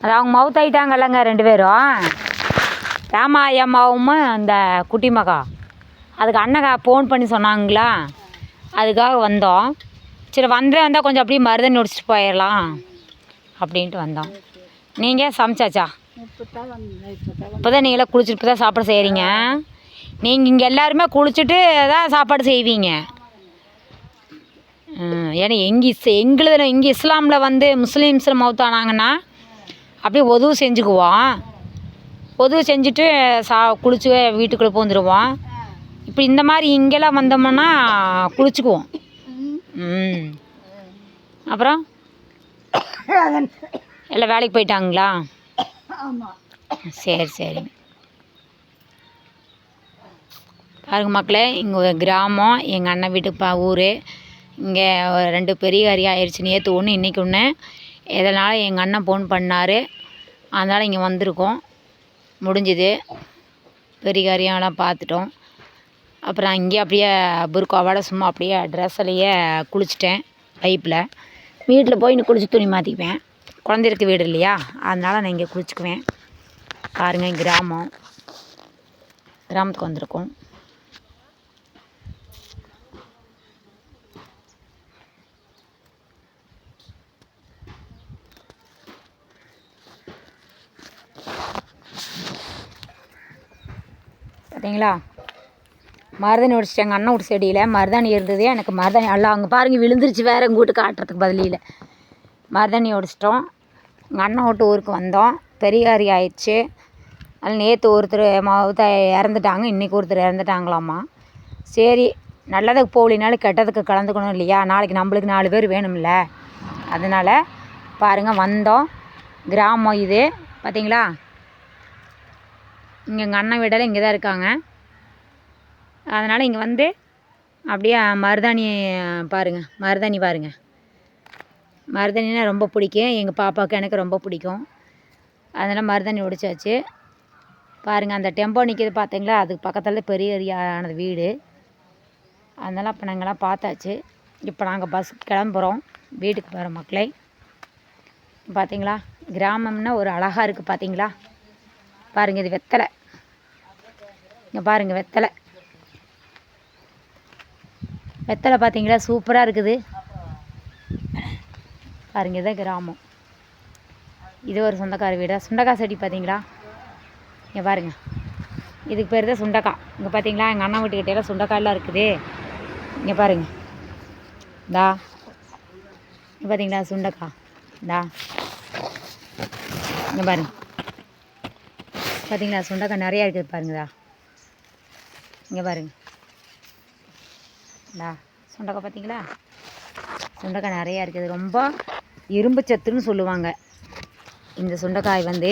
அது அவங்க மவுத் ஆகிட்டாங்கல்லங்க 2 பேரும். ராமா அம்மாவும் அந்த குட்டி மகா. அதுக்கு அண்ணகா ஃபோன் பண்ணி சொன்னாங்களா, அதுக்காக வந்தோம். சரி வந்தால் கொஞ்சம் அப்படியே மருதண்ணி ஒடிச்சிட்டு போயிடலாம் அப்படின்ட்டு வந்தோம். நீங்கள் சமைச்சாச்சா? இப்போ தான் நீங்களாம் குளிச்சுட்டு இப்போ தான் சாப்பாடு செய்கிறீங்க. நீங்கள் இங்கே எல்லாருமே குளிச்சுட்டு தான் சாப்பாடு செய்வீங்க. ஏன்னா எங்களுதில் இங்கே இஸ்லாமில் வந்து முஸ்லீம்ஸில் மௌத்தானாங்கன்னா அப்படியே உதவு செஞ்சுக்குவோம். உதவு செஞ்சுட்டு குளிச்சு வீட்டுக்குள்ளே பூந்துடுவோம். இப்போ இந்த மாதிரி இங்கெல்லாம் வந்தோம்னா குளிச்சுக்குவோம். அப்புறம் எல்லாம் வேலைக்கு போயிட்டாங்களா? சரி சரி. பாருங்க மக்களே, இங்கே கிராமம், எங்கள் அண்ணன் வீட்டு ஊர். இங்கே 2 பெரிய கறி ஆயிடுச்சு. நேற்று ஒன்று இன்றைக்கி ஒன்று. இதனால் எங்கள் அண்ணன் ஃபோன் பண்ணார், அதனால் இங்கே வந்திருக்கோம். முடிஞ்சுது. பெரிய கறியெல்லாம் பார்த்துட்டோம். அப்புறம் அங்கேயே அப்படியே புர்காவோட சும்மா அப்படியே ட்ரெஸ்ஸிலேயே குளிச்சிட்டேன். பைப்பில் வீட்டில் போய் இன்னும் குளிச்சு துணி மாற்றிக்குவேன். குழந்தை இருக்க வீடு இல்லையா, அதனால் நான் இங்கே குளிச்சுக்குவேன். பாருங்கள், கிராமத்துக்கு வந்திருக்கோம். பார்த்தீங்களா, மருதாணி ஒடிச்சிட்டு எங்கள் அண்ணன் வீட்டு செடியில் மருதாணி இருந்தது. எனக்கு மருதாணி எல்லாம் அங்கே பாருங்கள் விழுந்துருச்சு. வேறு எங்கள் வீட்டு காட்டுறதுக்கு பதிலில் மருதாணி ஒடிச்சிட்டோம். எங்கள் அண்ணன் வீட்டு ஊருக்கு வந்தோம். பெரிய காரி ஆயிடுச்சு. அதில் நேற்று ஒருத்தர் இறந்துட்டாங்க, இன்றைக்கி ஒருத்தர் இறந்துட்டாங்களாம்மா. சரி, நல்லதுக்கு போகலினாலும் கெட்டதுக்கு கலந்துக்கணும் இல்லையா? நாளைக்கு நம்மளுக்கு 4 பேர் வேணும்ல. அதனால் பாருங்கள் வந்தோம். கிராமம் இது பார்த்தீங்களா. இங்கே எங்கள் அண்ணன் வீடெல்லாம் இங்கே தான் இருக்காங்க. அதனால் இங்கே வந்து அப்படியே மருதாணி பாருங்கள். மருதாணினா ரொம்ப பிடிக்கும். எங்கள் பாப்பாவுக்கு எனக்கு ரொம்ப பிடிக்கும். அதனால் மருதாணி ஒடிச்சாச்சு. பாருங்கள், அந்த டெம்போ நிற்கிது பார்த்தீங்களா, அதுக்கு பக்கத்தில் பெரிய ஏரியானது வீடு. அதனால் அப்போ நாங்கள்லாம் பார்த்தாச்சு. இப்போ நாங்கள் பஸ்ஸுக்கு கிளம்புறோம், வீட்டுக்கு போகிற மக்களே. பார்த்தீங்களா, கிராமம்னா ஒரு அழகாக இருக்குது. பார்த்தீங்களா, பாருங்கள், இது வெத்தலை. இங்கே பாருங்கள், வெத்தலை பார்த்தீங்களா, சூப்பராக இருக்குது. பாருங்கள், இதான் கிராமம். இது ஒரு சொந்தக்கார வீடு. சுண்டக்காய் செடி பார்த்தீங்களா, இங்கே பாருங்கள், இதுக்கு பேர் தான் சுண்டக்காய். இங்கே பார்த்தீங்களா, எங்கள் அண்ணன் வீட்டுக்கிட்டேலாம் சுண்டக்காயெல்லாம் இருக்குது. இங்கே பாருங்கள், இங்கே பார்த்தீங்களா சுண்டக்காய். இங்கே பாருங்கள், பார்த்தீங்களா சுண்டக்காய் நிறையா இருக்குது. பாருங்கடா, இங்கே பாருங்கள், சுண்டக்காய் பார்த்தீங்களா, சுண்டக்காய் நிறையா இருக்குது. ரொம்ப இரும்பு சத்துன்னு சொல்லுவாங்க. இந்த சுண்டைக்காய் வந்து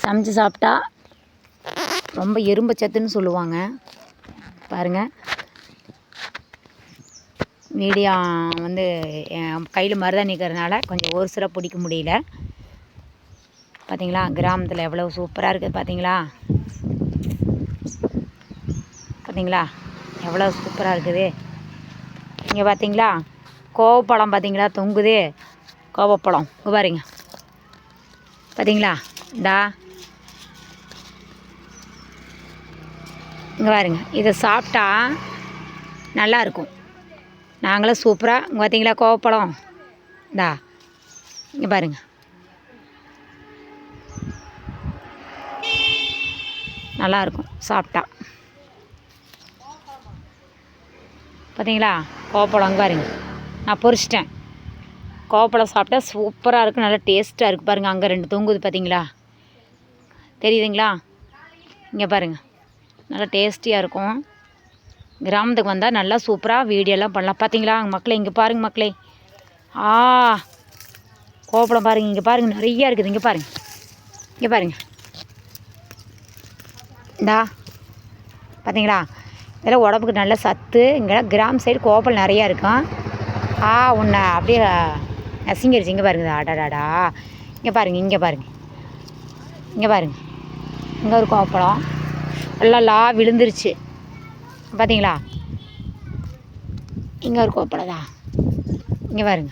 சமைச்சு சாப்பிட்டா ரொம்ப இரும்பு சத்துன்னு சொல்லுவாங்க. பாருங்கள், மீடியா வந்து என் கையில் மருதாணி நிற்கிறதுனால கொஞ்சம் ஒரு சில பிடிக்க முடியல. பார்த்தீங்களா, கிராமத்தில் எவ்வளோ சூப்பராக இருக்குது. பார்த்தீங்களா எவ்வளோ சூப்பராக இருக்குது. இங்கே பார்த்தீங்களா, கோவப்பழம் பார்த்தீங்களா தொங்குது. கோவப்பழம் இங்கே பாருங்க. பார்த்தீங்களா, இங்கே பாருங்க. இதை சாப்பிட்டா நல்லாயிருக்கும். நாங்களும் சூப்பராக இங்கே பார்த்தீங்களா கோவப்பழம். இங்கே பாருங்க, நல்லாயிருக்கும் சாப்பிட்டா. பார்த்தீங்களா, கோவப்பழம் அங்கே பாருங்க. நான் பொரிச்சிட்டேன். கோவப்பழம் சாப்பிட்டா சூப்பராக இருக்குது, நல்லா டேஸ்ட்டாக இருக்குது. பாருங்கள், அங்கே 2 தொங்குது பார்த்தீங்களா, தெரியுதுங்களா. இங்கே பாருங்கள், நல்லா டேஸ்டியாக இருக்கும். கிராமத்துக்கு வந்தால் நல்லா சூப்பராக வீடியோலாம் பண்ணலாம். பார்த்தீங்களா மக்களே, இங்கே பாருங்கள் மக்களே. கோவப்பழம் பாருங்கள், இங்கே பாருங்கள் நிறையா இருக்குது. இங்கே பாருங்கள், பார்த்தீங்களா, இதெல்லாம் உடம்புக்கு நல்ல சத்து. இங்கே கிராம சைடு கோவப்பழம் நிறையா இருக்கும். உன்னை அப்படியே நசிங்கிருச்சு. இங்கே பாருங்க, அடாடாடா. இங்கே பாருங்கள், இங்கே ஒரு கோவப்பழம் எல்லாம் விழுந்துருச்சு. பார்த்தீங்களா, இங்கே ஒரு கோவப்பழம் இங்கே பாருங்க.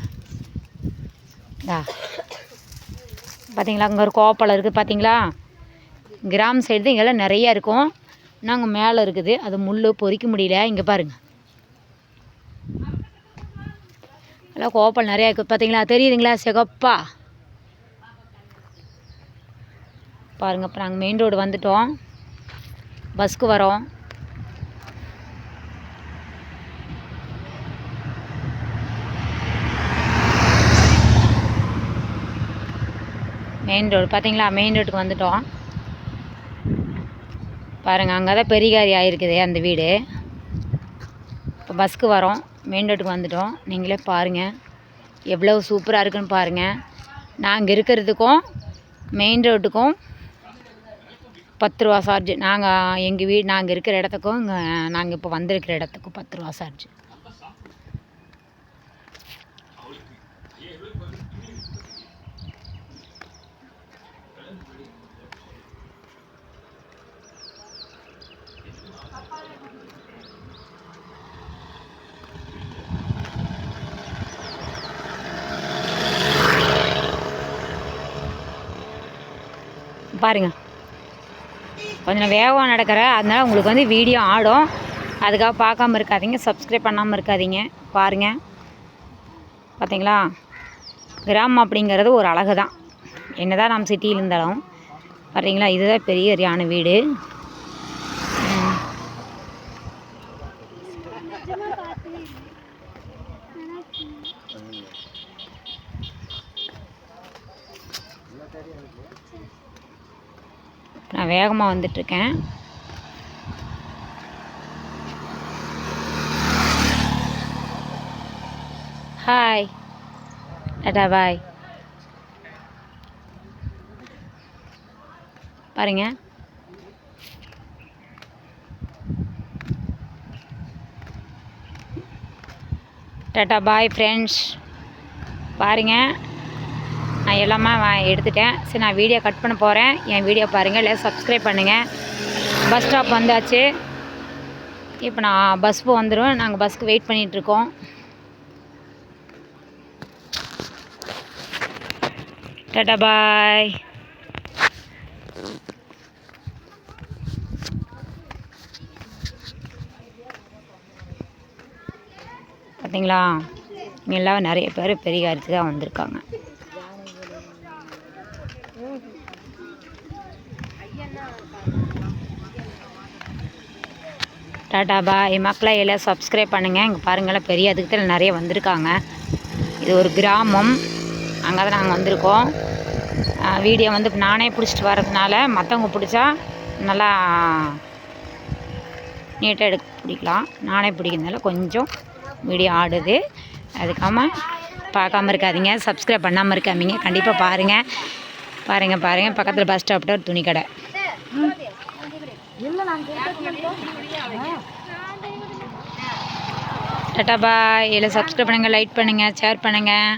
பார்த்தீங்களா, அங்கே ஒரு கோவப்பழம் இருக்குது பார்த்தீங்களா. கிராம சைடு தான் இங்கெல்லாம் நிறையா இருக்கும். நாங்கள் மேலே இருக்குது, அது முள் பொறிக்க முடியல. இங்கே பாருங்கள், எல்லாம் கோவப்பழம் நிறையா இருக்குது பார்த்தீங்களா, தெரியுதுங்களா சிகப்பா பாருங்கள். இப்போ நாங்கள் மெயின் ரோடு வந்துட்டோம், பஸ்க்கு வரோம். மெயின் ரோடு பார்த்தீங்களா, மெயின் ரோட்டுக்கு வந்துட்டோம் பாருங்கள். அங்கே தான் பெரியகாரி ஆகிருக்குது அந்த வீடு. இப்போ பஸ்க்கு வரோம், மெயின் ரோட்டுக்கு வந்துட்டோம். நீங்களே பாருங்கள் எவ்வளோ சூப்பராக இருக்குன்னு பாருங்கள். நாங்கள் இருக்கிறதுக்கும் மெயின் ரோட்டுக்கும் 10 ரூபா சார்ஜ். நாங்கள் இருக்கிற இடத்துக்கும் நாங்கள் இப்போ வந்திருக்கிற இடத்துக்கும் 10 ரூபா சார்ஜ். பாருங்கள், கொஞ்சம் வேகமாக நடக்கிறேன், அதனால் உங்களுக்கு வந்து வீடியோ ஆடும். அதுக்காக பார்க்காம இருக்காதீங்க, சப்ஸ்கிரைப் பண்ணாமல் இருக்காதீங்க. பாருங்கள் பார்த்தீங்களா, கிராமம் அப்படிங்கிறது ஒரு அழகு தான், என்ன தான் நம்ம சிட்டியில் இருந்தாலும். பார்த்தீங்களா, இதுதான் பெரிய ஏரியான வீடு. நான் வேகமாக வந்துட்டுருக்கேன். ஹாய், டாடா பாய். பாருங்க, டாடா பாய் ஃப்ரெண்ட்ஸ். பாருங்கள், நான் எல்லாமே எடுத்துட்டேன். சரி, நான் வீடியோ கட் பண்ண போகிறேன். என் வீடியோ பாருங்கள், இல்லை சப்ஸ்கிரைப் பண்ணுங்கள். பஸ் ஸ்டாப் வந்தாச்சு. இப்போ நான் பஸ்ஸுக்கு வந்துடும். நாங்கள் பஸ்ஸுக்கு வெயிட் பண்ணிகிட்ருக்கோம். டாடா பாய். பார்த்தீங்களா, இங்கே எல்லாம் நிறைய பேர் பெரிய காரியத்துக்கு தான் வந்திருக்காங்க. டாடா பாய் மக்களை, எல்லாம் சப்ஸ்கிரைப் பண்ணுங்கள். இங்கே பாருங்களேன், பெரிய அதுக்கு தான் நிறைய வந்திருக்காங்க. இது ஒரு கிராமம், அங்கே தான் நாங்கள் வந்திருக்கோம். வீடியோ வந்து நானே பிடிச்சிட்டு வர்றதுனால மற்றவங்க பிடிச்சா நல்லா நீட்டாக பிடிக்கலாம். நானே பிடிக்கிறதுனால கொஞ்சம் வீடியோ ஆடுது. அதுக்காக பார்க்காம இருக்காதீங்க, சப்ஸ்கிரைப் பண்ணாமல் இருக்காதீங்க. கண்டிப்பாக பாருங்கள். பக்கத்தில் பஸ் ஸ்டாப்பில் ஒரு துணி கடை. டாடா பாய். எல்லாம் சப்ஸ்கிரைப் பண்ணுங்கள், லைக் பண்ணுங்கள், ஷேர் பண்ணுங்கள்.